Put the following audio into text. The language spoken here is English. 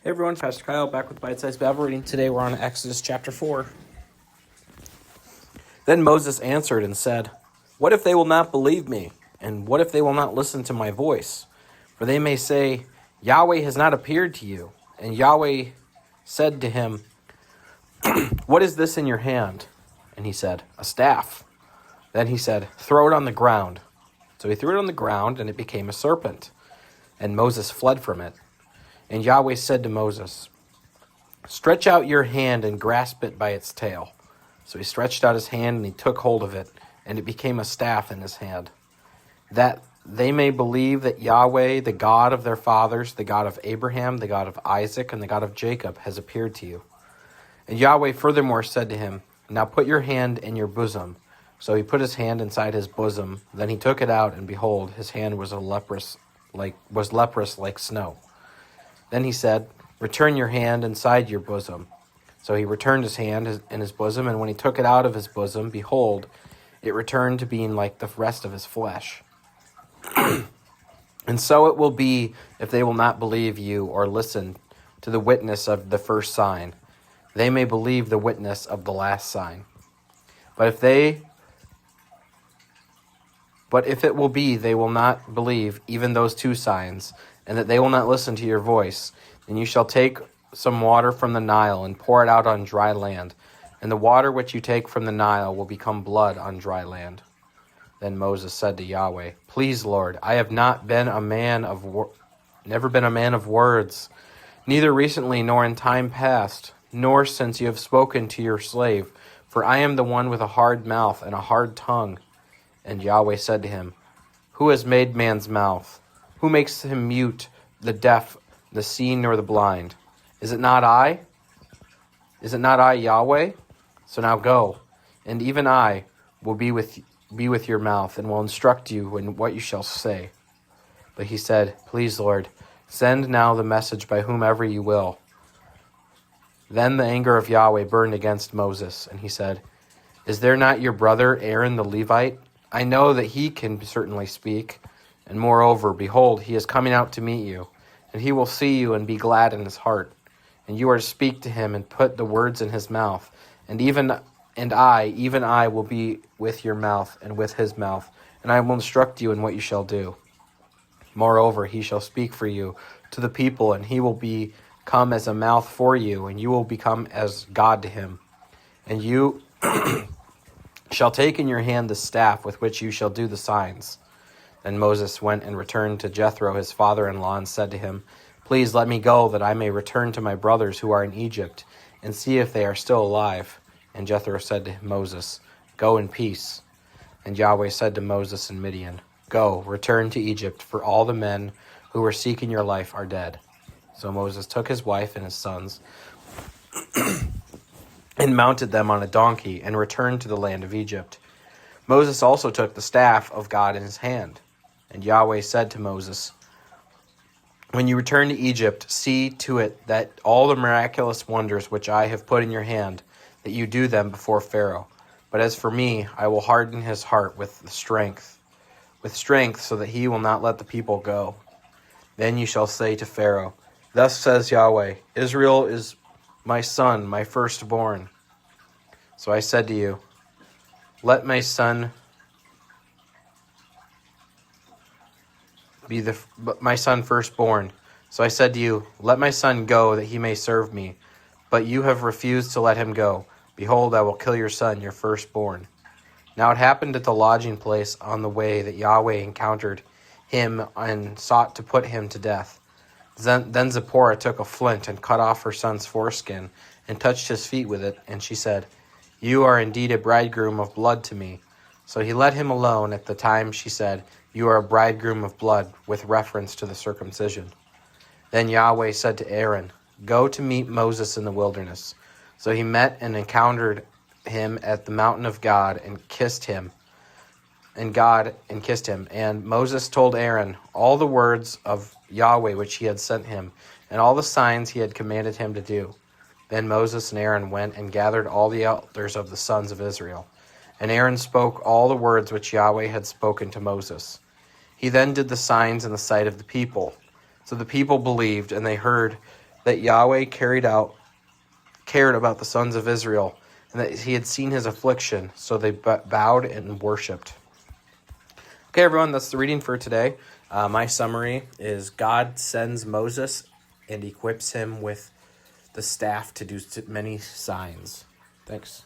Hey everyone, Pastor Kyle back with Bite Size Bible reading. Today we're on Exodus chapter 4. Then Moses answered and said, "What if they will not believe me? And what if they will not listen to my voice? For they may say, 'Yahweh has not appeared to you.'" And Yahweh said to him, "What is this in your hand?" And he said, "A staff." Then he said, "Throw it on the ground." So he threw it on the ground, and it became a serpent. And Moses fled from it. And Yahweh said to Moses, "Stretch out your hand and grasp it by its tail." So he stretched out his hand and he took hold of it, and it became a staff in his hand, that they may believe that Yahweh, the God of their fathers, the God of Abraham, the God of Isaac, and the God of Jacob, has appeared to you. And Yahweh furthermore said to him, "Now put your hand in your bosom." So he put his hand inside his bosom. Then he took it out, and behold, his hand was leprous like snow. Then he said, "Return your hand inside your bosom." So he returned his hand in his bosom, and when he took it out of his bosom, behold, it returned to being like the rest of his flesh. And so it will be if they will not believe you or listen to the witness of the first sign. They may believe the witness of the last sign. But if it will be they will not believe even those two signs, and that they will not listen to your voice, then you shall take some water from the Nile and pour it out on dry land, and the water which you take from the Nile will become blood on dry land. Then Moses said to Yahweh, "Please, Lord, I have never been a man of words, neither recently nor in time past, nor since you have spoken to your slave, for I am the one with a hard mouth and a hard tongue." And Yahweh said to him, "Who has made man's mouth? Who makes him mute, the deaf, the seeing, nor the blind? Is it not I? Is it not I, Yahweh? So now go, and even I will be with your mouth, and will instruct you in what you shall say." But he said, "Please, Lord, send now the message by whomever you will." Then the anger of Yahweh burned against Moses, and he said, "Is there not your brother Aaron the Levite? I know that he can certainly speak. And moreover, behold, he is coming out to meet you, and he will see you and be glad in his heart. And you are to speak to him and put the words in his mouth. And even I will be with your mouth and with his mouth, and I will instruct you in what you shall do. Moreover, he shall speak for you to the people, and he will become as a mouth for you, and you will become as God to him. And you shall take in your hand the staff with which you shall do the signs." Then Moses went and returned to Jethro his father-in-law and said to him, "Please let me go, that I may return to my brothers who are in Egypt, and see if they are still alive." And Jethro said to Moses, "Go in peace." And Yahweh said to Moses in Midian, "Go, return to Egypt, for all the men who were seeking your life are dead." So Moses took his wife and his sons and mounted them on a donkey, and returned to the land of Egypt. Moses also took the staff of God in his hand. And Yahweh said to Moses, "When you return to Egypt, see to it that all the miraculous wonders which I have put in your hand, that you do them before Pharaoh. But as for me, I will harden his heart with strength, so that he will not let the people go. Then you shall say to Pharaoh, 'Thus says Yahweh, Israel is my son, my firstborn.' So I said to you, let my son be my son firstborn. So I said to you, let my son go, that he may serve me. But you have refused to let him go. Behold, I will kill your son, your firstborn." Now it happened at the lodging place on the way that Yahweh encountered him and sought to put him to death. Then Zipporah took a flint and cut off her son's foreskin and touched his feet with it. And she said, "You are indeed a bridegroom of blood to me." So he let him alone. At the time she said, "You are a bridegroom of blood," with reference to the circumcision. Then Yahweh said to Aaron, "Go to meet Moses in the wilderness." So he met and encountered him at the mountain of God and kissed him. And Moses told Aaron all the words of Yahweh which he had sent him, and all the signs he had commanded him to do. Then Moses and Aaron went and gathered all the elders of the sons of Israel. And Aaron spoke all the words which Yahweh had spoken to Moses. He then did the signs in the sight of the people. So the people believed, and they heard that Yahweh cared about the sons of Israel, and that he had seen his affliction, so they bowed and worshipped. Okay, everyone, that's the reading for today. My summary is God sends Moses and equips him with the staff to do many signs. Thanks.